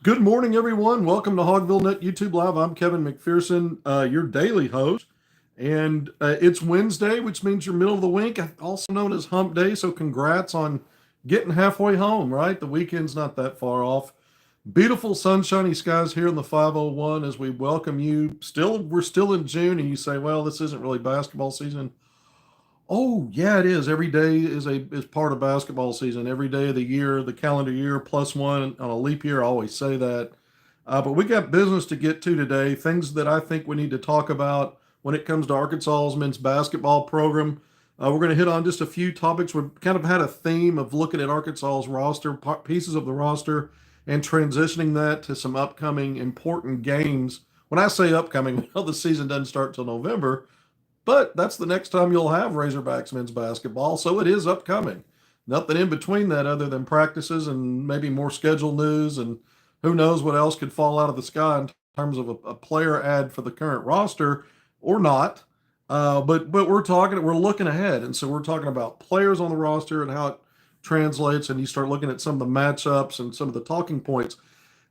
Good morning, everyone. Welcome to HogvilleNET YouTube Live. I'm Kevin McPherson, your daily host. And it's Wednesday, which means you're middle of the week, also known as Hump Day. So congrats on getting halfway home, right? The weekend's not that far off. Beautiful sunshiny skies here in the 501 as we welcome you. We're still in June, and you say, well, this isn't really basketball season. Oh, yeah, it is. Every day is part of basketball season. Every day of the year, the calendar year plus one on a leap year. I always say that. But we got business to get to today. Things that I think we need to talk about when it comes to Arkansas's men's basketball program. We're going to hit on just a few topics. We've kind of had a theme of looking at Arkansas's roster, pieces of the roster, and transitioning that to some upcoming important games. When I say upcoming, well, the season doesn't start till November, but that's the next time you'll have Razorbacks men's basketball, so it is upcoming. Nothing in between that other than practices and maybe more schedule news, and who knows what else could fall out of the sky in terms of a player ad for the current roster or not. But we're looking ahead, and so we're talking about players on the roster and how it translates, and you start looking at some of the matchups and some of the talking points.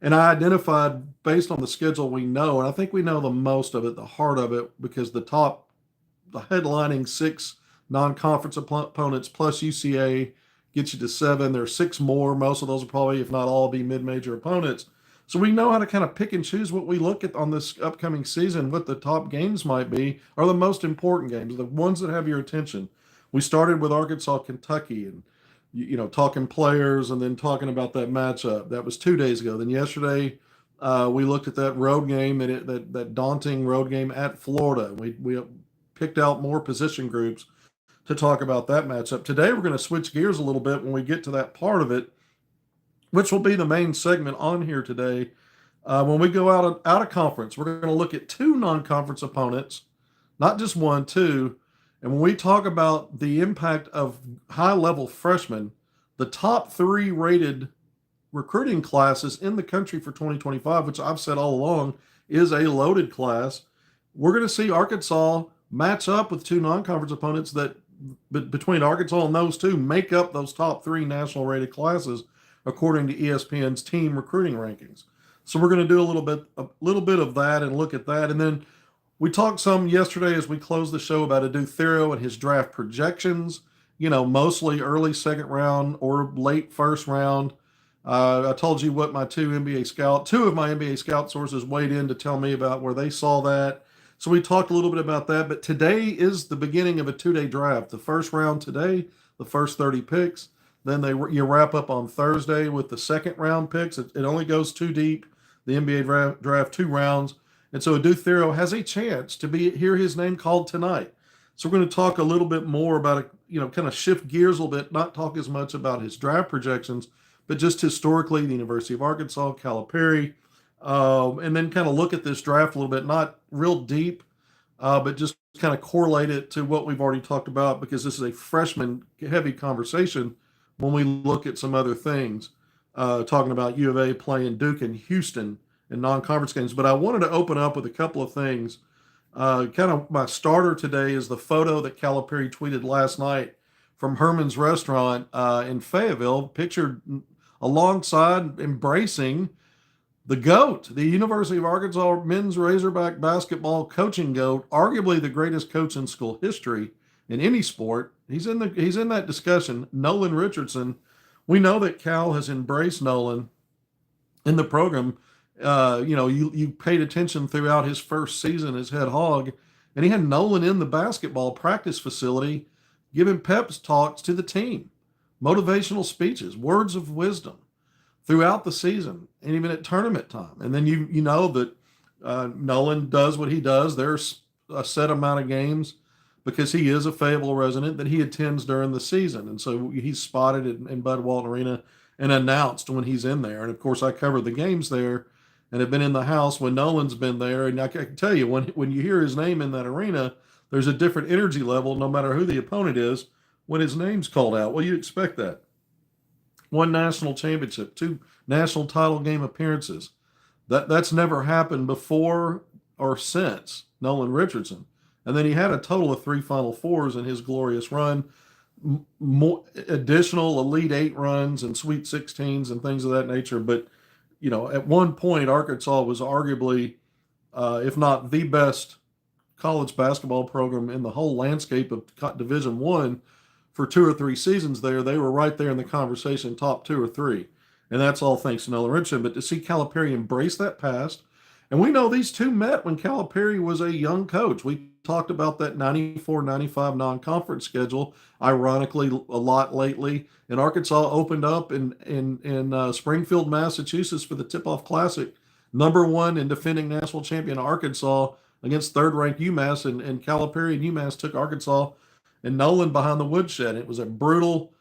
And I identified based on the schedule we know, and I think we know the most of it, the heart of it, because the headlining six non-conference opponents plus UCA gets you to seven. There's six more. Most of those will probably, if not all, be mid-major opponents. So we know how to kind of pick and choose what we look at on this upcoming season. What the top games might be are the most important games, the ones that have your attention. We started with Arkansas, Kentucky, and talking players, and then talking about that matchup. That was 2 days ago. Then yesterday, we looked at that road game, that daunting road game at Florida. We picked out more position groups to talk about that matchup. Today, we're going to switch gears a little bit when we get to that part of it, which will be the main segment on here today. When we go out of conference, we're going to look at two non-conference opponents, not just one, two. And when we talk about the impact of high-level freshmen, the top three rated recruiting classes in the country for 2025, which I've said all along is a loaded class, we're going to see Arkansas match up with two non-conference opponents that between Arkansas and those two make up those top three national rated classes according to ESPN's team recruiting rankings. So we're going to do a little bit of that and look at that. And then we talked some yesterday as we closed the show about Adu Thero and his draft projections, mostly early second round or late first round. I told you what two of my NBA scout sources weighed in to tell me about where they saw that. So we talked a little bit about that, but today is the beginning of a 2-day draft. The first round today, the first 30 picks. Then you wrap up on Thursday with the second round picks. It only goes too deep. The NBA draft 2 rounds. And so Adu Thero has a chance to hear his name called tonight. So we're going to talk a little bit more about it, kind of shift gears a little bit, not talk as much about his draft projections, but just historically, the University of Arkansas, Calipari, and then kind of look at this draft a little bit, not real deep, but just kind of correlate it to what we've already talked about, because this is a freshman heavy conversation when we look at some other things, talking about U of A playing Duke and Houston in non-conference games. But I wanted to open up with a couple of things. Kind of my starter today is the photo that Calipari tweeted last night from Herman's Restaurant in Fayetteville, pictured alongside embracing the GOAT, the University of Arkansas men's Razorback basketball coaching GOAT, arguably the greatest coach in school history in any sport. He's in that discussion. Nolan Richardson. We know that Cal has embraced Nolan in the program. You paid attention throughout his first season as head hog, and he had Nolan in the basketball practice facility giving pep talks to the team, motivational speeches, words of wisdom throughout the season, and even at tournament time. And then you know that Nolan does what he does. There's a set amount of games because he is a Fayetteville resident that he attends during the season, and so he's spotted in Bud Walton Arena and announced when he's in there. And of course, I covered the games there and have been in the house when Nolan's been there. And I can tell you, when you hear his name in that arena, there's a different energy level, no matter who the opponent is, when his name's called out. Well, you expect that. One national championship, two national title game appearances. That's never happened before or since Nolan Richardson. And then he had a total of 3 Final Fours in his glorious run, more additional Elite Eight runs and Sweet 16s and things of that nature. But at one point, Arkansas was arguably, if not the best college basketball program in the whole landscape of Division One for 2 or 3 seasons there. They were right there in the conversation, top 2 or 3. And that's all thanks to Nolan Richardson. But to see Calipari embrace that past, and we know these two met when Calipari was a young coach. We talked about that 94-95 non-conference schedule, ironically, a lot lately. And Arkansas opened up in Springfield, Massachusetts for the Tip-Off Classic. #1 and defending national champion Arkansas against third-ranked UMass, and Calipari and UMass took Arkansas and Nolan behind the woodshed. It was a brutal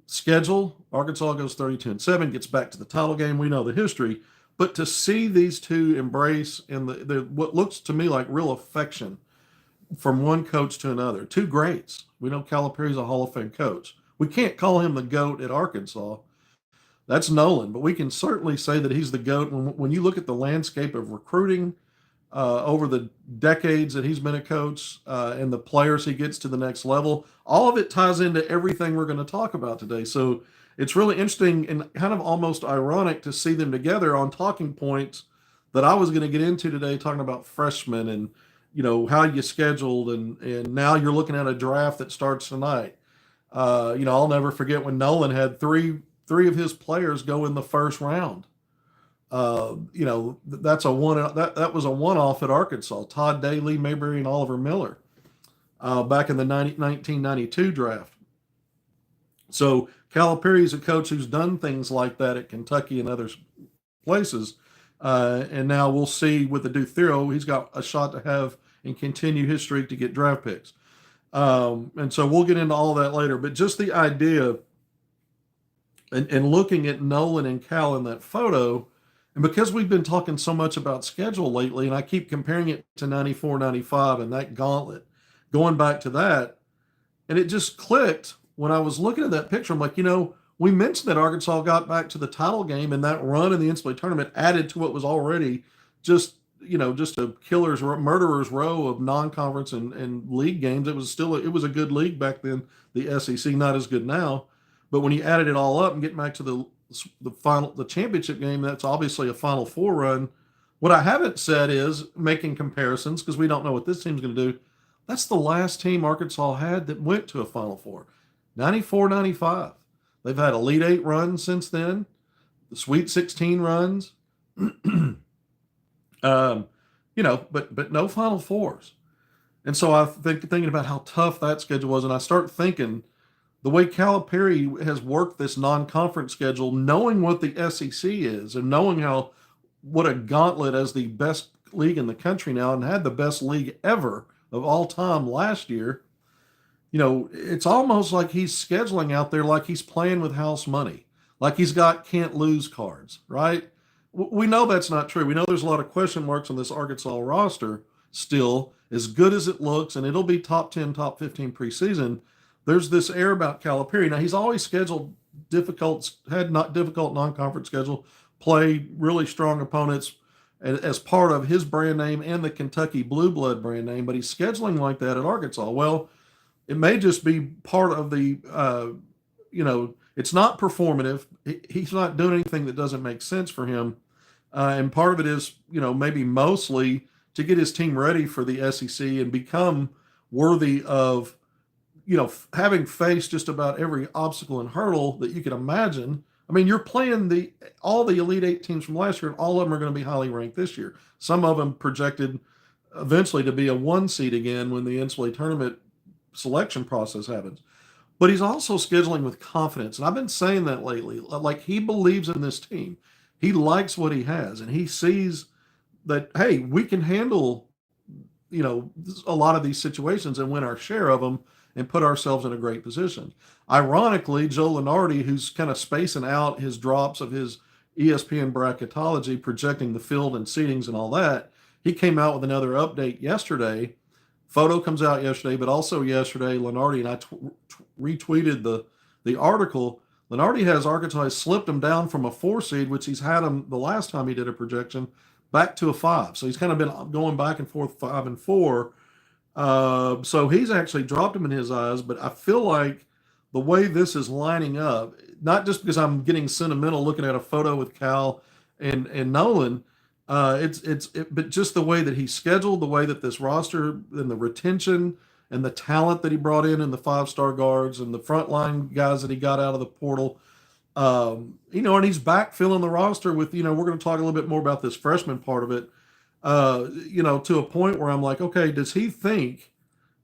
schedule. Arkansas goes 32-7, gets back to the title game. We know the history. But to see these two embrace in the what looks to me like real affection from one coach to another, two greats. We know Calipari's a Hall of Fame coach. We can't call him the GOAT at Arkansas. That's Nolan, but we can certainly say that he's the GOAT when you look at the landscape of recruiting over the decades that he's been a coach and the players he gets to the next level. All of it ties into everything we're going to talk about today. So it's really interesting and kind of almost ironic to see them together on talking points that I was going to get into today, talking about freshmen and how you scheduled, and now you're looking at a draft that starts tonight. I'll never forget when Nolan had three of his players go in the first round. That's that was a one-off at Arkansas. Todd Daly, Mayberry, and Oliver Miller back in the 1992 draft. So Calipari is a coach who's done things like that at Kentucky and other places. And now we'll see with the Duke Theo, he's got a shot to have and continue his streak to get draft picks. And so we'll get into all that later. But just the idea and looking at Nolan and Cal in that photo, and because we've been talking so much about schedule lately, and I keep comparing it to 94-95 and that gauntlet, going back to that, and it just clicked when I was looking at that picture. I'm like, we mentioned that Arkansas got back to the title game, and that run in the NCAA tournament added to what was already just a murderer's row of non-conference and league games. It was a good league back then. The SEC, not as good now, but when you added it all up and get back to the championship game, that's obviously a Final Four run. What I haven't said is making comparisons, because we don't know what this team's going to do. That's the last team Arkansas had that went to a Final Four, 94-95. They've had Elite Eight runs since then, the Sweet 16 runs, but no Final Fours. And so I thinking about how tough that schedule was, and I start thinking the way Calipari has worked this non-conference schedule, knowing what the SEC is and knowing what a gauntlet as the best league in the country now, and had the best league ever of all time last year. It's almost like he's scheduling out there like he's playing with house money, like he's got can't lose cards, right? We know that's not true. We know there's a lot of question marks on this Arkansas roster still, as good as it looks, and it'll be top 10, top 15 preseason. There's this air about Calipari. Now, he's always scheduled difficult non-conference schedule, play really strong opponents as part of his brand name and the Kentucky Blue Blood brand name, but he's scheduling like that at Arkansas. Well, it may just be part of the, it's not performative. He's not doing anything that doesn't make sense for him. And part of it is, maybe mostly to get his team ready for the SEC and become worthy of, having faced just about every obstacle and hurdle that you can imagine. I mean, you're playing all the Elite Eight teams from last year, and all of them are going to be highly ranked this year. Some of them projected eventually to be a 1 seed again when the NCAA tournament selection process happens. But he's also scheduling with confidence. And I've been saying that lately. Like, he believes in this team. He likes what he has, and he sees that, hey, we can handle, a lot of these situations and win our share of them and put ourselves in a great position. Ironically, Joe Lunardi, who's kind of spacing out his drops of his ESPN bracketology, projecting the field and seedings and all that, he came out with another update yesterday. Photo comes out yesterday, but also yesterday, Lunardi, and I retweeted the article. Lunardi has Arkansas slipped him down from a 4 seed, which he's had him the last time he did a projection, back to a 5. So he's kind of been going back and forth 5 and 4. So he's actually dropped him in his eyes, but I feel like the way this is lining up, not just because I'm getting sentimental looking at a photo with Cal and Nolan. But just the way that he's scheduled, the way that this roster and the retention and the talent that he brought in the 5-star guards and the frontline guys that he got out of the portal. And he's back filling the roster with, we're going to talk a little bit more about this freshman part of it, to a point where I'm like, okay, does he think,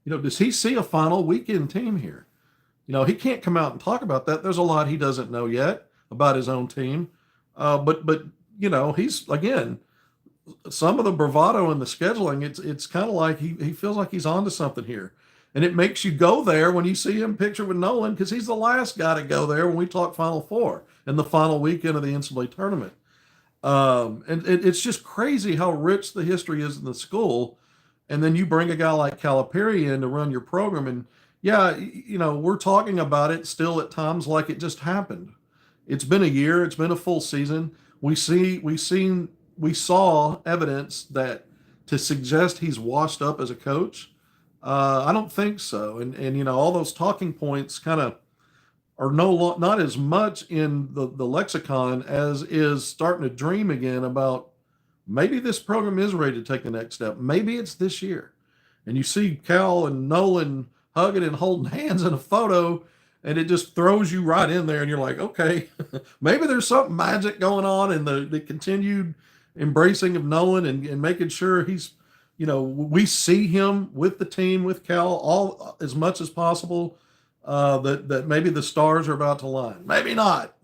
does he see a final weekend team here? He can't come out and talk about that. There's a lot he doesn't know yet about his own team. But he's, again, some of the bravado in the scheduling, it's kind of like he feels like he's onto something here. And it makes you go there when you see him pictured with Nolan, because he's the last guy to go there when we talk Final Four and the final weekend of the NCAA tournament. And it's just crazy how rich the history is in the school. And then you bring a guy like Calipari in to run your program. And yeah, we're talking about it still at times like it just happened. It's been a year. It's been a full season. We saw evidence that to suggest he's washed up as a coach. I don't think so. And all those talking points kind of are not as much in the lexicon as is starting to dream again about maybe this program is ready to take the next step. Maybe it's this year. And you see Cal and Nolan hugging and holding hands in a photo, and it just throws you right in there. And you're like, okay, maybe there's something magic going on in the continued embracing of Nolan and making sure he's, we see him with the team, with Cal, all as much as possible. That maybe the stars are about to line. Maybe not.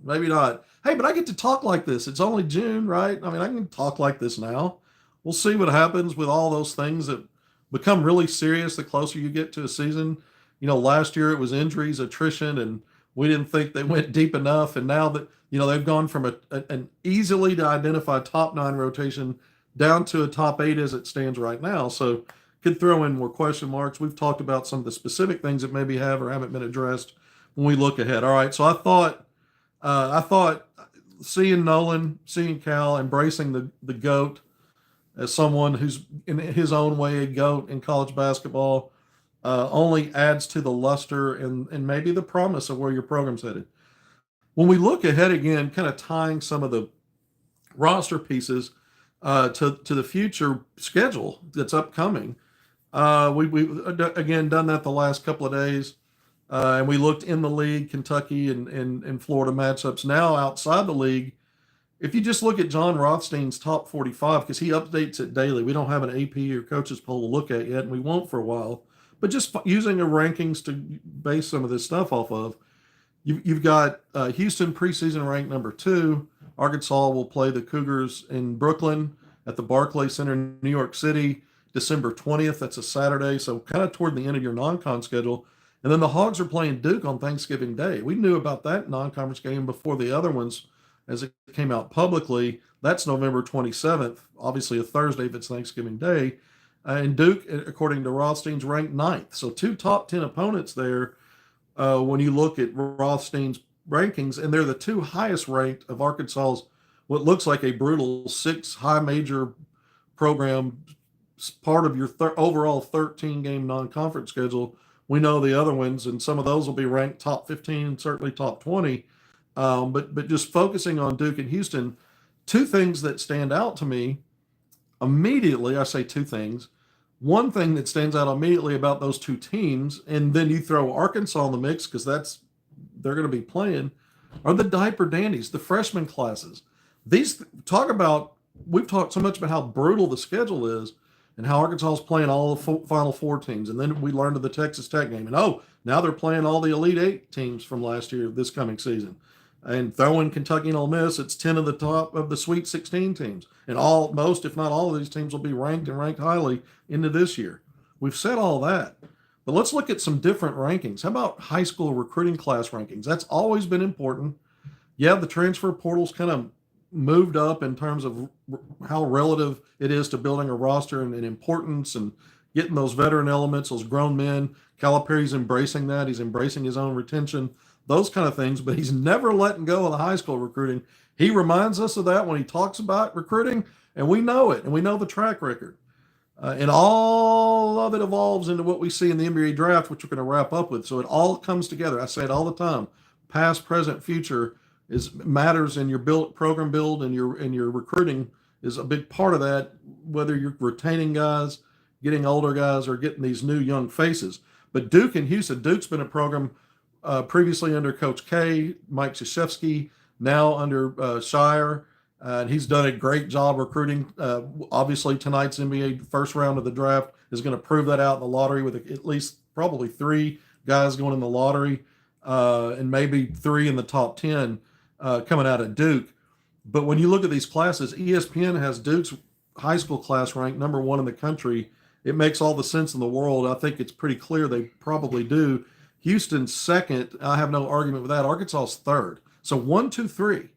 Hey, but I get to talk like this. It's only June, right? I mean, I can talk like this now. We'll see what happens with all those things that become really serious the closer you get to a season. Last year it was injuries, attrition, and we didn't think they went deep enough. And now that, they've gone from an easily to identify top 9 rotation down to a top 8 as it stands right now. So could throw in more question marks. We've talked about some of the specific things that maybe have or haven't been addressed when we look ahead. All right. So I thought seeing Nolan, seeing Cal embracing the GOAT as someone who's in his own way a GOAT in college basketball only adds to the luster and maybe the promise of where your program's headed. When we look ahead again, kind of tying some of the roster pieces to the future schedule that's upcoming, we've again done that the last couple of days, and we looked in the league, Kentucky and Florida matchups. Now outside the league, if you just look at John Rothstein's top 45, because he updates it daily, we don't have an AP or coaches poll to look at yet, and we won't for a while. But just using the rankings to base some of this stuff off of, you've got Houston preseason ranked number 2. Arkansas will play the Cougars in Brooklyn at the Barclays Center in New York City, December 20th. That's a Saturday, so kind of toward the end of your non-con schedule. And then the Hogs are playing Duke on Thanksgiving Day. We knew about that non-conference game before the other ones as it came out publicly. That's November 27th, obviously a Thursday if it's Thanksgiving Day. And Duke, according to Rothstein's, ranked 9th. So 2 top 10 opponents there when you look at Rothstein's rankings, and they're the 2 highest ranked of Arkansas's what looks like a brutal 6 high major program, part of your overall 13-game non-conference schedule. We know the other ones, and some of those will be ranked top 15, certainly top 20. But just focusing on Duke and Houston, 2 things that stand out to me immediately. I say 2 things. One thing that stands out immediately about those 2 teams, and then you throw Arkansas in the mix because they're going to be playing, are the diaper dandies, the freshman classes. We've talked so much about how brutal the schedule is and how Arkansas is playing all the Final Four teams. And then we learned of the Texas Tech game. And now they're playing all the Elite 8 teams from last year, this coming season. And throwing Kentucky and Ole Miss, it's 10 of the top of the Sweet 16 teams. And most, if not all of these teams will be ranked and ranked highly into this year. We've said all that. But let's look at some different rankings. How about high school recruiting class rankings? That's always been important. Yeah, the transfer portal's kind of moved up in terms of how relative it is to building a roster and importance and getting those veteran elements, those grown men. Calipari's embracing that. He's embracing his own retention, those kind of things, but he's never letting go of the high school recruiting. He reminds us of that when he talks about recruiting, and we know it, and we know the track record. And all of it evolves into what we see in the NBA draft, which we're going to wrap up with. So it all comes together. I say it all the time, past, present, future, matters in your program build and your recruiting is a big part of that. Whether you're retaining guys, getting older guys, or getting these new young faces. But Duke and Houston, Duke's been a program previously under Coach K, Mike Krzyzewski, now under Shire. And he's done a great job recruiting. Obviously, tonight's NBA first round of the draft is going to prove that out in the lottery with at least probably 3 guys going in the lottery and maybe 3 in the top 10 coming out of Duke. But when you look at these classes, ESPN has Duke's high school class ranked number 1 in the country. It makes all the sense in the world. I think it's pretty clear they probably do. Houston's second. I have no argument with that. Arkansas's third. So 1, 2, 3.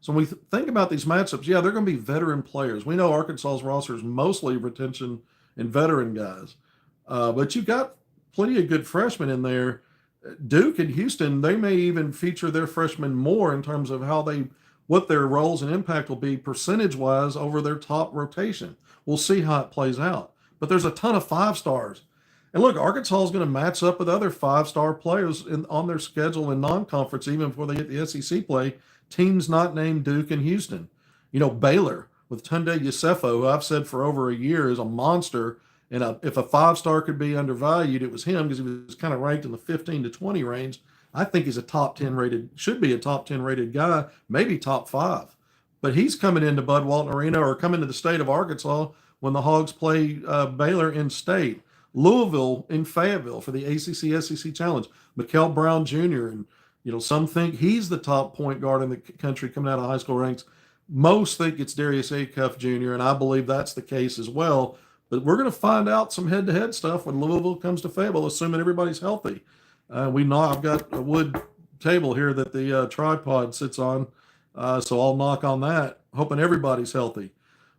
So when we think about these matchups, yeah, they're going to be veteran players. We know Arkansas's roster is mostly retention and veteran guys. But you've got plenty of good freshmen in there. Duke and Houston, they may even feature their freshmen more in terms of what their roles and impact will be percentage-wise over their top rotation. We'll see how it plays out. But there's a ton of 5-stars. And look, Arkansas is going to match up with other 5-star players on their schedule in non-conference, even before they get the SEC play. Teams not named Duke and Houston. Baylor with Tunde Yusefo, who I've said for over a year is a monster. And if a 5-star could be undervalued, it was him because he was kind of ranked in the 15 to 20 range. I think he's a top 10 rated, should be a top 10 rated guy, maybe top 5. But he's coming into Bud Walton Arena or coming to the state of Arkansas when the Hogs play Baylor in state. Louisville in Fayetteville for the ACC SEC Challenge. Mikael Brown Jr. And some think he's the top point guard in the country coming out of high school ranks. Most think it's Darius Acuff Jr., and I believe that's the case as well. But we're going to find out some head-to-head stuff when Louisville comes to Fayetteville, assuming everybody's healthy. I've got a wood table here that the tripod sits on, so I'll knock on that, hoping everybody's healthy.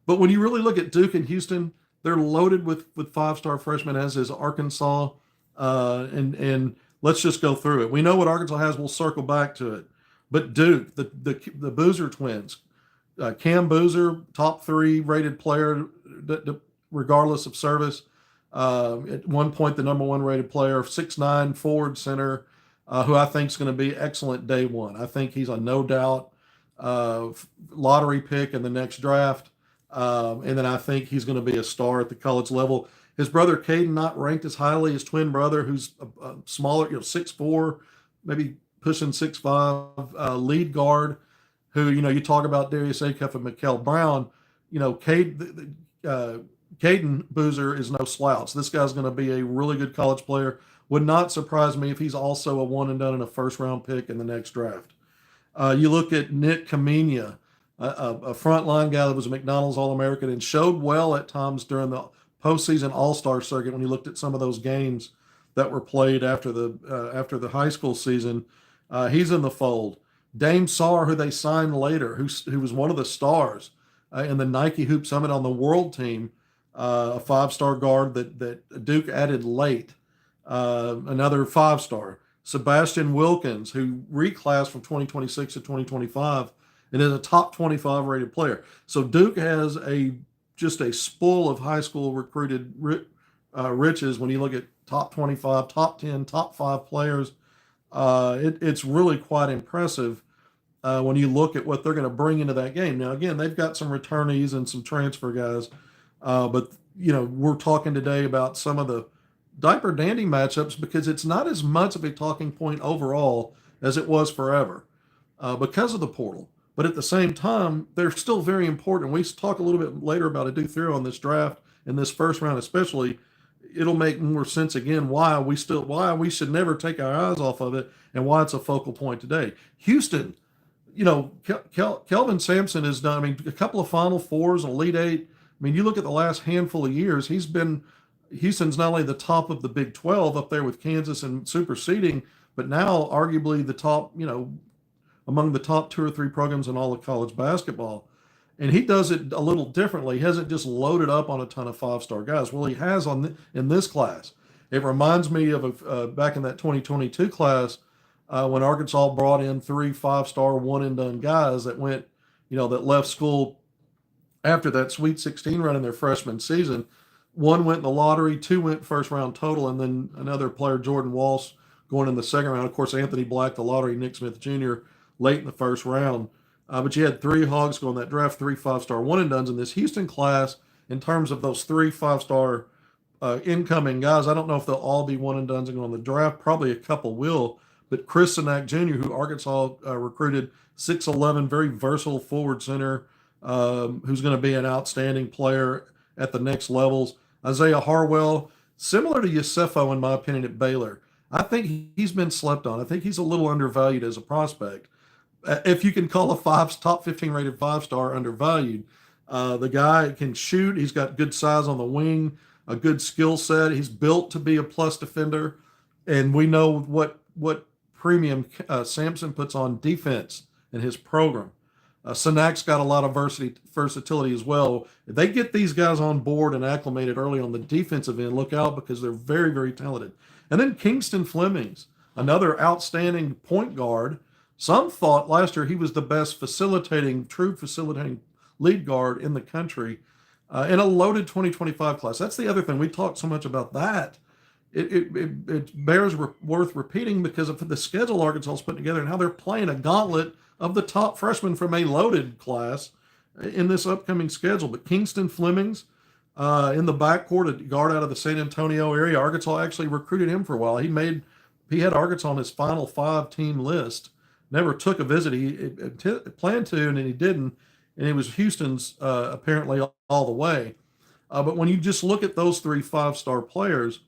But when you really look at Duke and Houston, they're loaded with 5-star freshmen, as is Arkansas, and let's just go through it. We know what Arkansas has. We'll circle back to it. But Duke, the Boozer twins, Cam Boozer, top 3 rated player, regardless of service. At one point, the number 1 rated player, 6'9" forward center, who I think is going to be excellent day one. I think he's a no doubt lottery pick in the next draft. And then I think he's going to be a star at the college level. His brother Caden, not ranked as highly, his twin brother, who's a smaller, 6'4", maybe pushing 6'5", lead guard, who, you talk about Darius Acuff and Mikael Brown, Caden Boozer is no slouch. This guy's going to be a really good college player. Would not surprise me if he's also a one and done and a first-round pick in the next draft. You look at Nick Kamenia, a frontline guy that was a McDonald's All-American and showed well at times during the postseason All-Star circuit when you looked at some of those games that were played after the high school season. He's in the fold. Dame Sarr, who they signed later, who was one of the stars in the Nike Hoop Summit on the world team, a 5-star guard that Duke added late, another 5-star. Sebastian Wilkins, who reclassed from 2026 to 2025 and is a top 25 rated player. So Duke has just a spool of high school recruited riches when you look at top 25, top 10, top 5 players. It's really quite impressive when you look at what they're going to bring into that game. Now, again, they've got some returnees and some transfer guys, but we're talking today about some of the diaper dandy matchups because it's not as much of a talking point overall as it was forever because of the portal. But at the same time, they're still very important. We talk a little bit later about a Duke theory on this draft in this first round, especially. It'll make more sense again why we should never take our eyes off of it and why it's a focal point today. Houston, Kelvin Sampson has done, a couple of Final Fours, an Elite Eight. You look at the last handful of years, Houston's not only the top of the Big 12 up there with Kansas and superseding, but now arguably the top, among the top 2 or 3 programs in all of college basketball. And he does it a little differently. He hasn't just loaded up on a ton of 5-star guys. Well, he has in this class. It reminds me of back in that 2022 class when Arkansas brought in 3 5-star one-and-done guys that went, that left school after that Sweet 16 run in their freshman season. 1 went in the lottery, 2 went first round total, and then another player, Jordan Walsh, going in the second round. Of course, Anthony Black, the lottery, Nick Smith Jr., late in the first round. But you had 3 Hogs go in that draft, 3 5-star one and dones in this Houston class. In terms of those 3 5-star incoming guys, I don't know if they'll all be one and dones and go in the draft. Probably a couple will. But Chris Sinak Jr., who Arkansas recruited, 6'11", very versatile forward center, who's going to be an outstanding player at the next levels. Isaiah Harwell, similar to Yosefo, in my opinion, at Baylor. I think he's been slept on. I think he's a little undervalued as a prospect. If you can call a top 15 rated 5-star undervalued, the guy can shoot. He's got good size on the wing, a good skill set. He's built to be a plus defender, and we know what premium Sampson puts on defense in his program. Sinak's got a lot of versatility as well. If they get these guys on board and acclimated early on the defensive end, look out, because they're very, very talented. And then Kingston Flemings, another outstanding point guard. Some thought last year he was the best true facilitating lead guard in the country in a loaded 2025 class. That's the other thing. We talked so much about that. It bears worth repeating because of the schedule Arkansas is putting together and how they're playing a gauntlet of the top freshmen from a loaded class in this upcoming schedule. But Kingston Flemings in the backcourt, a guard out of the San Antonio area, Arkansas actually recruited him for a while. He had Arkansas on his final 5-team list. Never took a visit. He planned to, and then he didn't. And it was Houston's apparently all the way. But when you just look at those 3 5-star players,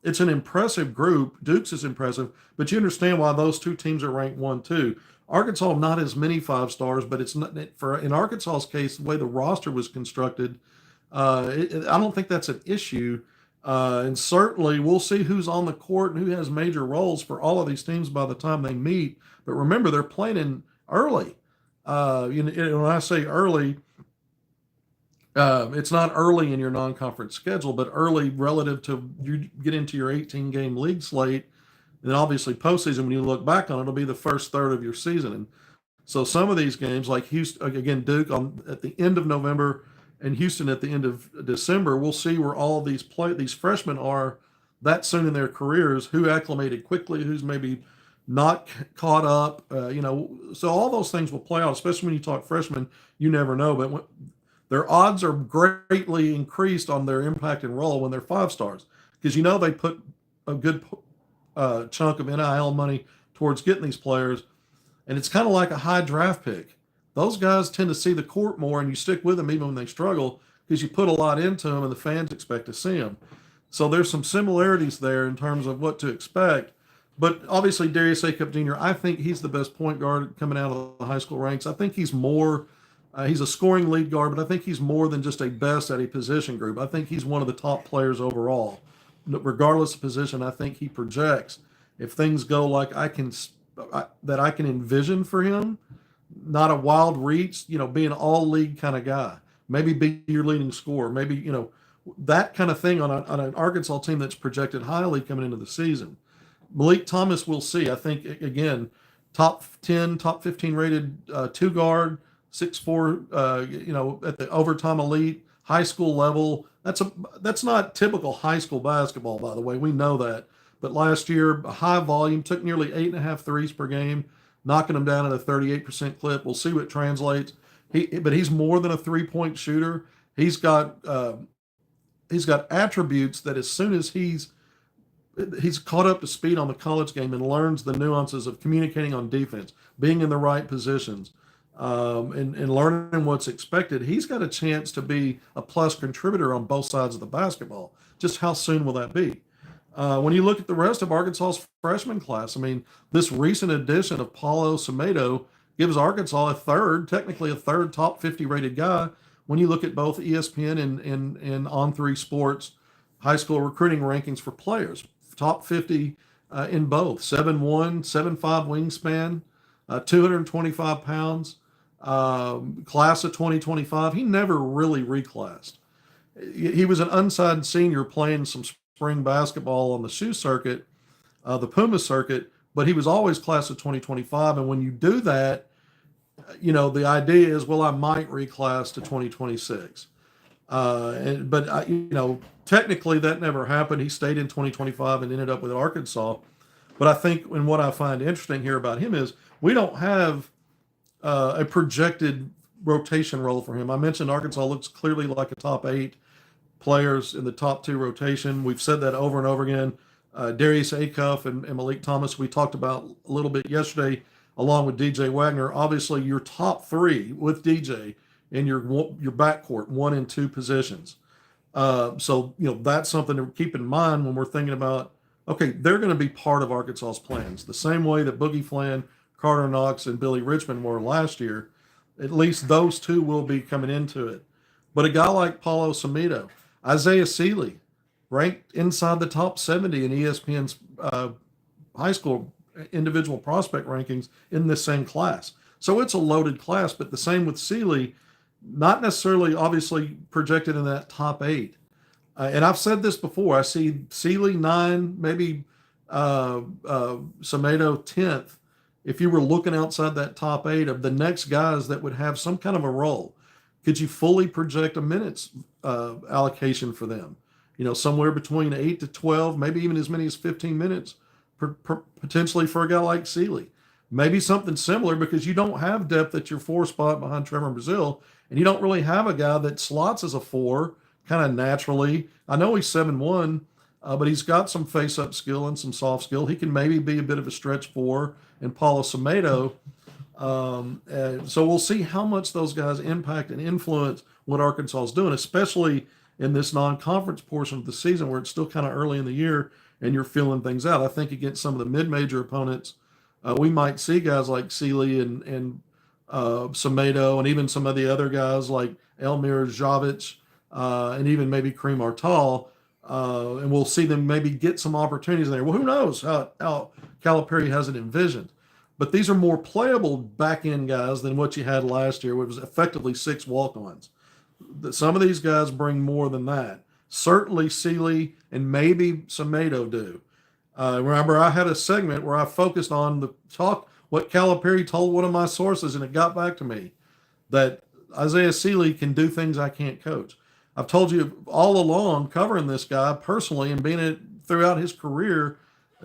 it's an impressive group. Duke's is impressive, but you understand why those 2 teams are ranked 1, 2. Arkansas, not as many 5-stars, but it's not in Arkansas's case, the way the roster was constructed. I don't think that's an issue. And certainly we'll see who's on the court and who has major roles for all of these teams by the time they meet. But remember, they're playing in early. When I say early, it's not early in your non-conference schedule, but early relative to you get into your 18-game league slate. And then obviously postseason, when you look back on it, it'll be the first third of your season. And so some of these games, like Houston, again, Duke at the end of November and Houston at the end of December, we'll see where all of these freshmen are that soon in their careers, who acclimated quickly, who's maybe not caught up. So all those things will play out, especially when you talk freshmen. You never know, but their odds are greatly increased on their impact and role when they're 5-stars, because they put a good chunk of NIL money towards getting these players, and it's kind of like a high draft pick. Those guys tend to see the court more, and you stick with them even when they struggle because you put a lot into them, and the fans expect to see them. So there's some similarities there in terms of what to expect. But obviously, Darius Acup Jr., I think he's the best point guard coming out of the high school ranks. I think he's more. He's a scoring lead guard, but I think he's more than just a best at a position group. I think he's one of the top players overall. Regardless of position, I think he projects. If things go like I can envision for him, not a wild reach, be an all-league kind of guy. Maybe be your leading scorer. Maybe, that kind of thing on an Arkansas team that's projected highly coming into the season. Malik Thomas, we'll see. I think, again, top 10, top 15 rated 2-guard, 6'4", at the overtime elite, high school level. That's not typical high school basketball, by the way. We know that. But last year, a high volume, took nearly 8.5 threes per game, knocking them down at a 38% clip. We'll see what translates. But he's more than a 3-point shooter. He's got attributes that as soon as he's caught up to speed on the college game and learns the nuances of communicating on defense, being in the right positions, and learning what's expected, he's got a chance to be a plus contributor on both sides of the basketball. Just how soon will that be? When you look at the rest of Arkansas's freshman class, this recent addition of Paulo Semedo gives Arkansas technically a third top 50 rated guy. When you look at both ESPN and On3 Sports high school recruiting rankings for players, top 50 in both, 7'1", 7'5" wingspan, 225 pounds, class of 2025. He never really reclassed. He was an unsigned senior playing some spring basketball on the shoe circuit, the Puma circuit, but he was always class of 2025. And when you do that, the idea is, well, I might reclass to 2026. Technically that never happened. He stayed in 2025 and ended up with Arkansas. But I think, and what I find interesting here about him is we don't have a projected rotation role for him. I mentioned Arkansas looks clearly like a top 8 players in the top 2 rotation. We've said that over and over again. Darius Acuff and Malik Thomas, we talked about a little bit yesterday, along with DJ Wagner. Obviously, your top 3 with DJ in your backcourt, 1 and 2 positions. So, that's something to keep in mind when we're thinking about, okay, they're going to be part of Arkansas's plans. The same way that Boogie Flan, Carter Knox, and Billy Richmond were last year, at least those 2 will be coming into it. But a guy like Paulo Samito, Isaiah Seeley, ranked inside the top 70 in ESPN's high school individual prospect rankings in this same class. So it's a loaded class, but the same with Seeley, not necessarily obviously projected in that top 8. And I've said this before, I see Seeley 9, maybe Samito 10th. If you were looking outside that top 8 of the next guys that would have some kind of a role, could you fully project a minutes allocation for them? Somewhere between 8 to 12, maybe even as many as 15 minutes potentially for a guy like Seeley. Maybe something similar, because you don't have depth at your 4 spot behind Trevor Brazile, and you don't really have a guy that slots as a 4 kind of naturally. I know he's 7'1", but he's got some face-up skill and some soft skill. He can maybe be a bit of a stretch 4, and Paulo Samito. So we'll see how much those guys impact and influence what Arkansas is doing, especially in this non-conference portion of the season where it's still kind of early in the year and you're feeling things out. I think against some of the mid-major opponents, we might see guys like Seeley and Samito, and even some of the other guys like Elmir Javich, and even maybe Kareem Artal, and we'll see them maybe get some opportunities there. Well, who knows how Calipari has it envisioned. But these are more playable back-end guys than what you had last year, which was effectively 6 walk-ons. Some of these guys bring more than that. Certainly Seeley and maybe Samito do. Remember, I had a segment where I focused on what Calipari told one of my sources, and it got back to me that Isaiah Seeley can do things I can't coach. I've told you all along, covering this guy personally and being it throughout his career,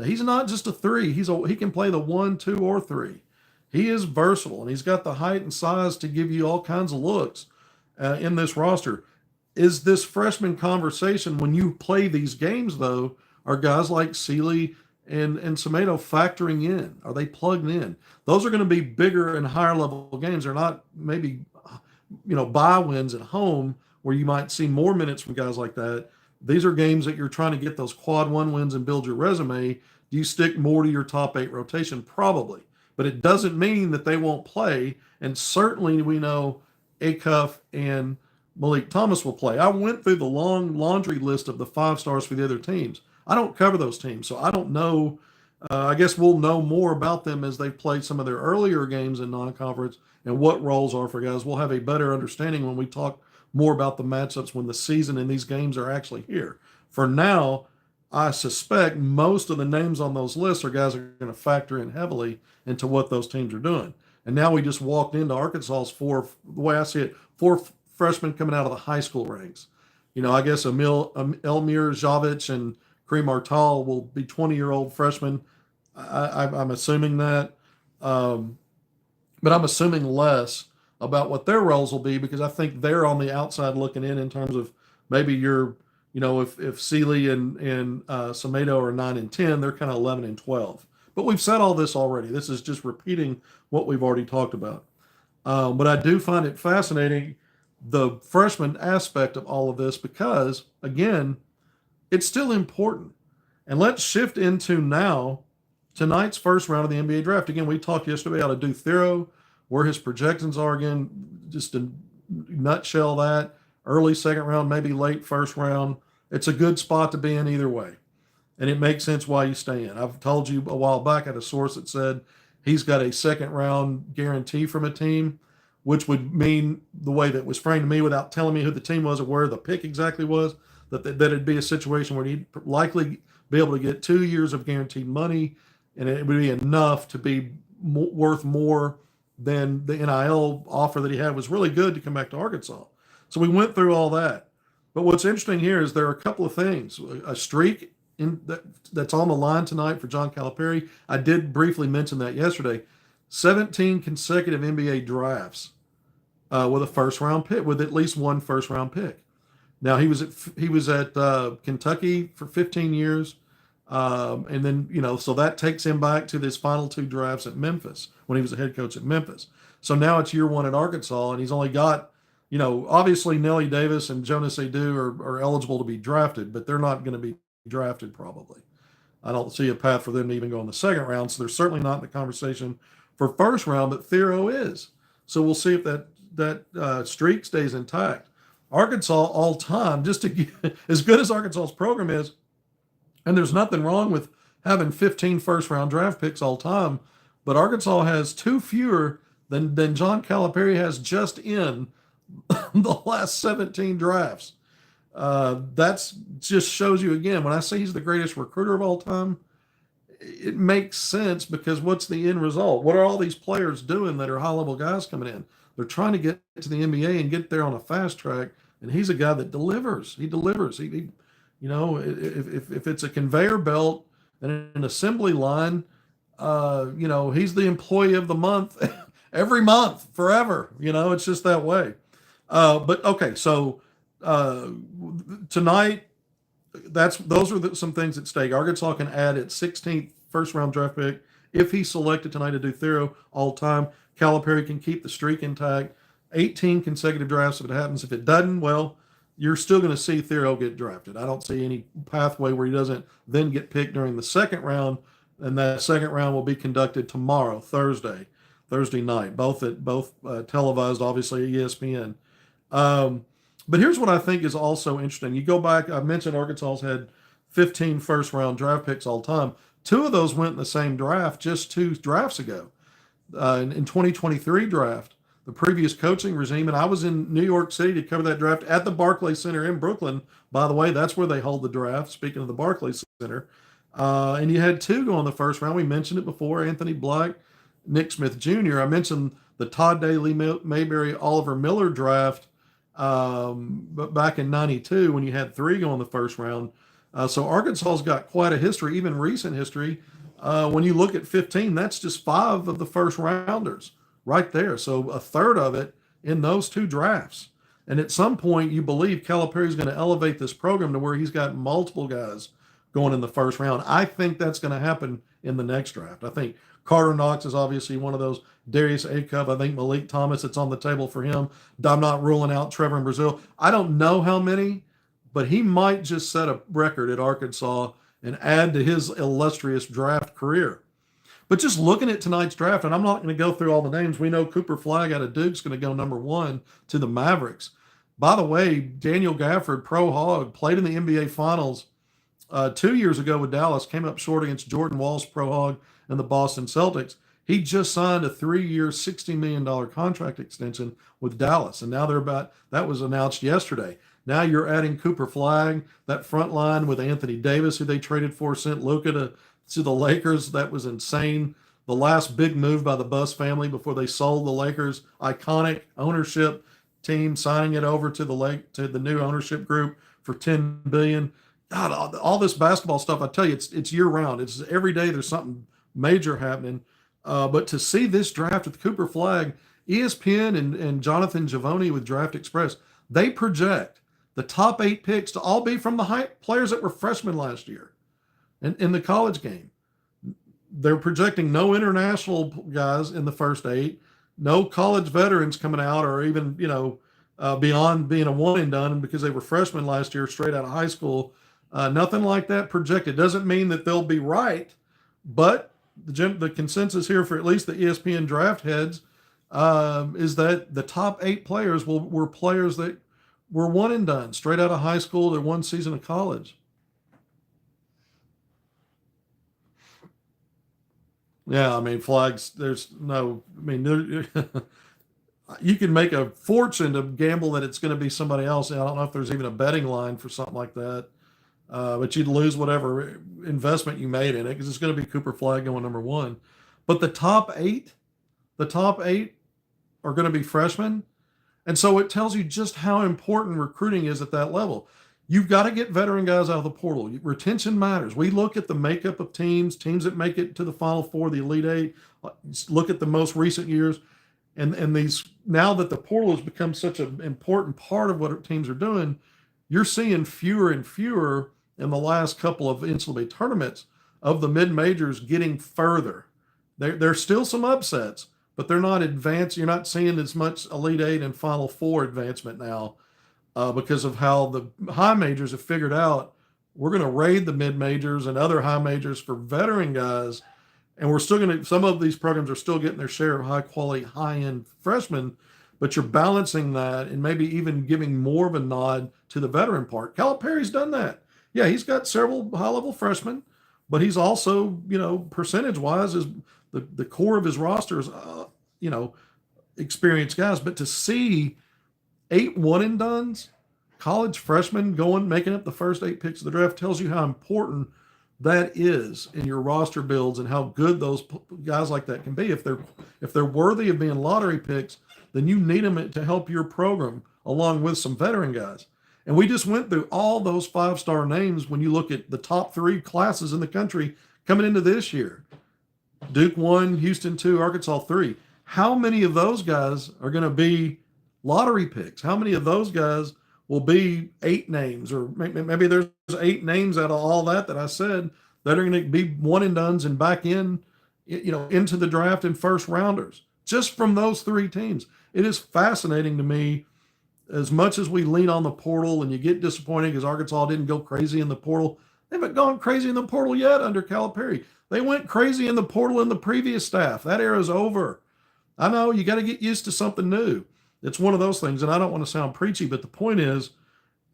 he's not just a 3. He can play the 1, 2, or 3. He is versatile, and he's got the height and size to give you all kinds of looks in this roster. Is this freshman conversation, when you play these games, though, are guys like Seeley and Samito factoring in? Are they plugged in? Those are going to be bigger and higher level games. They're not maybe, bye wins at home where you might see more minutes from guys like that. These are games that you're trying to get those quad 1 wins and build your resume. Do you stick more to your top 8 rotation? Probably. But it doesn't mean that they won't play. And certainly we know Acuff and Malik Thomas will play. I went through the long laundry list of the 5 stars for the other teams. I don't cover those teams, so I don't know. I guess we'll know more about them as they've played some of their earlier games in non-conference and what roles are for guys. We'll have a better understanding when we talk more about the matchups when the season and these games are actually here. For now, I suspect most of the names on those lists are guys that are going to factor in heavily into what those teams are doing. And now we just walked into Arkansas's the way I see it, 4 freshmen coming out of the high school ranks. I guess Elmir Javich and Kareem Artal will be 20-year-old freshmen. I'm assuming that. But I'm assuming less about what their roles will be, because I think they're on the outside looking in terms of maybe if Seeley and Samito are 9 and 10, they're kind of 11 and 12. But we've said all this already. This is just repeating what we've already talked about. But I do find it fascinating, the freshman aspect of all of this, because, again, it's still important. And let's shift into now tonight's first round of the NBA draft. Again, we talked yesterday how to do thorough, where his projections are. Again, just to nutshell that, early second round, maybe late first round. It's a good spot to be in either way. And it makes sense why you stay in. I've told you a while back, I had a source that said he's got a second round guarantee from a team, which would mean, the way that was framed to me without telling me who the team was or where the pick exactly was, that it'd be a situation where he'd likely be able to get 2 years of guaranteed money, and it would be enough to be worth more than the NIL offer that he had. Was really good to come back to Arkansas. So we went through all that. But what's interesting here is there are a couple of things. A streak that's on the line tonight for John Calipari. I did briefly mention that yesterday. 17 consecutive NBA drafts with a first round pick, with at least one first round pick. Now he was at Kentucky for 15 years, and then so that takes him back to his final two drafts at Memphis when he was a head coach at Memphis. So now it's year one at Arkansas, and he's only got obviously Nelly Davis and Jonas Adu are eligible to be drafted, but they're not going to be drafted probably. I don't see a path for them to even go in the second round, so they're certainly not in the conversation for first round. But Thero is, so we'll see if that streak stays intact. Arkansas all time, just to get, as good as Arkansas's program is, and there's nothing wrong with having 15 first round draft picks all time, but Arkansas has two fewer than John Calipari has just in the last 17 drafts. That's just shows you again, when I say he's the greatest recruiter of all time, it makes sense, because what's the end result? What are all these players doing that are high level guys coming in? They're trying to get to the NBA and get there on a fast track, and he's a guy that delivers. He delivers. If it's a conveyor belt and an assembly line, he's the employee of the month every month forever. It's just that way. But okay, so tonight, those are some things at stake. Arkansas can add its 16th first round draft pick if he's selected tonight to do Thero all time. Calipari can keep the streak intact. 18 consecutive drafts if it happens. If it doesn't, well, you're still going to see Thero get drafted. I don't see any pathway where he doesn't then get picked during the second round, and that second round will be conducted tomorrow, Thursday night, both televised, obviously, at ESPN. But here's what I think is also interesting. You go back, I mentioned Arkansas's had 15 first round draft picks all time. Two of those went in the same draft just two drafts ago. In 2023 draft, the previous coaching regime, and I was in New York City to cover that draft at the Barclays Center in Brooklyn. By the way, that's where they hold the draft, speaking of the Barclays Center. And you had two go in the first round. We mentioned it before, Anthony Black, Nick Smith Jr. I mentioned the Todd Daly, Mayberry, Oliver Miller draft but back in 92 when you had three go in the first round. So Arkansas's got quite a history, even recent history. When you look at 15, that's just five of the first rounders right there. So a third of it in those two drafts. And at some point, you believe Calipari is going to elevate this program to where he's got multiple guys going in the first round. I think that's going to happen in the next draft. I think Carter Knox is obviously one of those. Darius Acuff, I think Malik Thomas, it's on the table for him. I'm not ruling out Trevor in Brazil. I don't know how many, but he might just set a record at Arkansas and add to his illustrious draft career. But just looking at tonight's draft, and I'm not going to go through all the names. We know Cooper Flagg out of Duke's going to go number one to the Mavericks. By the way, Daniel Gafford, pro Hog, played in the NBA Finals 2 years ago with Dallas, came up short against Jordan Walsh, pro Hog, and the Boston Celtics. He just signed a 3-year, $60 million contract extension with Dallas. And now that was announced yesterday. Now you're adding Cooper Flagg, that front line with Anthony Davis, who they traded for, sent Luka to the Lakers. That was insane. The last big move by the Buss family before they sold the Lakers, iconic ownership team, signing it over to the new ownership group for $10 billion. God, all this basketball stuff, I tell you, it's year round. It's every day there's something major happening. But to see this draft with Cooper Flagg, ESPN and Jonathan Givony with Draft Express, they project the top 8 picks to all be from the players that were freshmen last year in the college game. They're projecting no international guys in the first 8, no college veterans coming out, or even, beyond being a one and done because they were freshmen last year straight out of high school. Nothing like that projected. Doesn't mean that they'll be right, but the consensus here for at least the ESPN draft heads is that the top 8 players were players that were one and done, straight out of high school, their one season of college. Yeah, I mean, Flags, you can make a fortune to gamble that it's going to be somebody else. And I don't know if there's even a betting line for something like that. But you'd lose whatever investment you made in it because it's going to be Cooper Flagg going number one. But the top eight are going to be freshmen. And so it tells you just how important recruiting is at that level. you've got to get veteran guys out of the portal. Retention matters. We look at the makeup of teams that make it to the Final Four, the Elite Eight. Look at the most recent years, and these, now that the portal has become such an important part of what teams are doing, you're seeing fewer and fewer in the last couple of NCAA tournaments of the mid majors getting further. There's still some upsets, but they're not advanced. You're not seeing as much Elite Eight and Final Four advancement now. Because of how the high majors have figured out, we're going to raid the mid majors and other high majors for veteran guys. And we're still going to, some of these programs are still getting their share of high quality, high end freshmen, but you're balancing that and maybe even giving more of a nod to the veteran part. Calipari's done that. Yeah, he's got several high level freshmen, but he's also, percentage wise, is the core of his roster is, experienced guys. But to see 8 one and dones, college freshmen making up the first 8 picks of the draft, tells you how important that is in your roster builds and how good those guys like that can be. If they're worthy of being lottery picks, then you need them to help your program along with some veteran guys. And we just went through all those 5-star names when you look at the top 3 classes in the country coming into this year. Duke 1, Houston 2, Arkansas 3. How many of those guys are going to be lottery picks? How many of those guys will be 8 names, or maybe there's 8 names out of all that I said that are going to be one and dones and back in, into the draft and first rounders just from those 3 teams. It is fascinating to me. As much as we lean on the portal and you get disappointed because Arkansas didn't go crazy in the portal, they haven't gone crazy in the portal yet under Calipari. They went crazy in the portal in the previous staff. That era is over. I know you got to get used to something new. It's one of those things, and I don't want to sound preachy, but the point is,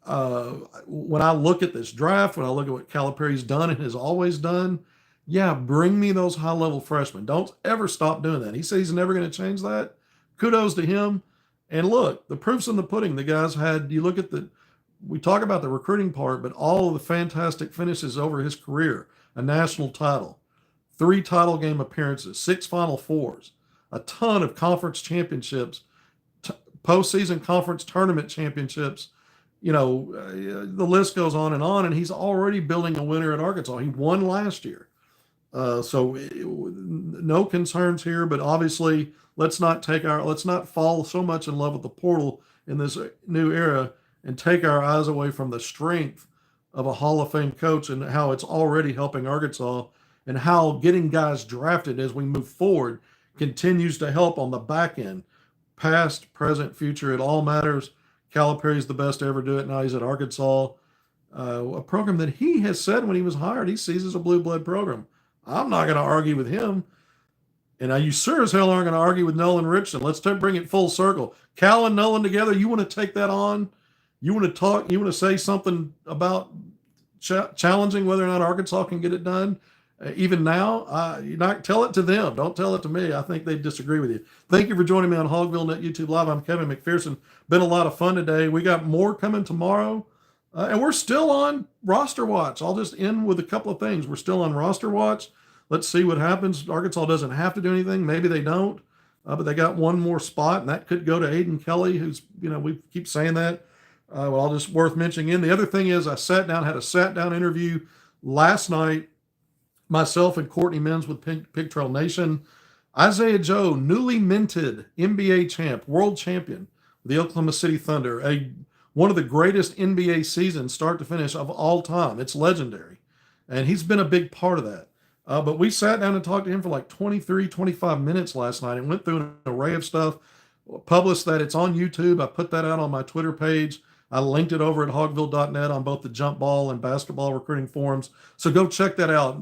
when I look at this draft, when I look at what Calipari's done and has always done, yeah, bring me those high-level freshmen. Don't ever stop doing that. He says he's never going to change that. Kudos to him. And look, the proof's in the pudding. The guys had, you look at we talk about the recruiting part, but all of the fantastic finishes over his career: a national title, 3 title game appearances, 6 Final Fours, a ton of conference championships, postseason conference tournament championships. The list goes on, and he's already building a winner at Arkansas. He won last year. No concerns here, but obviously let's not fall so much in love with the portal in this new era and take our eyes away from the strength of a Hall of Fame coach and how it's already helping Arkansas, and how getting guys drafted as we move forward continues to help on the back end. Past, present, future, it all matters. Calipari's the best to ever do it. Now he's at Arkansas, a program that he has said when he was hired he sees as a blue blood program. I'm not going to argue with him. And you sure as hell aren't going to argue with Nolan Richardson. Let's bring it full circle. Cal and Nolan together, you want to take that on? You want to talk? You want to say something about challenging whether or not Arkansas can get it done? Even now, you not tell it to them. Don't tell it to me. I think they disagree with you. Thank you for joining me on HogvilleNET YouTube Live. I'm Kevin McPherson. Been a lot of fun today. We got more coming tomorrow. And we're still on roster watch. I'll just end with a couple of things. We're still on roster watch. Let's see what happens. Arkansas doesn't have to do anything. Maybe they don't. But they got one more spot, and that could go to Aiden Kelly, who's, we keep saying that. Well, I'll just worth mentioning. The other thing is I had a sat-down interview last night, myself and Courtney Menz with Pig Trail Nation. Isaiah Joe, newly minted NBA champ, world champion, the Oklahoma City Thunder, one of the greatest NBA seasons, start to finish, of all time. It's legendary. And he's been a big part of that. But we sat down and talked to him for like 23, 25 minutes last night and went through an array of stuff, published that. It's on YouTube. I put that out on my Twitter page. I linked it over at hogville.net on both the jump ball and basketball recruiting forums. So go check that out.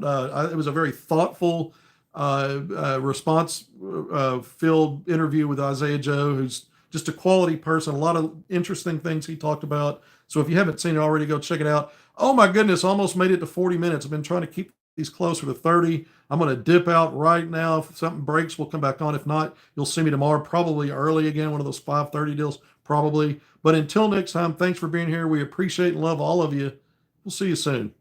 It was a very thoughtful, response-filled interview with Isaiah Joe, who's just a quality person. A lot of interesting things he talked about. So if you haven't seen it already, go check it out. Oh my goodness, almost made it to 40 minutes. I've been trying to keep these closer to 30. I'm going to dip out right now. If something breaks, we'll come back on. If not, you'll see me tomorrow, probably early again, one of those 5:30 deals, probably. But until next time, thanks for being here. We appreciate and love all of you. We'll see you soon.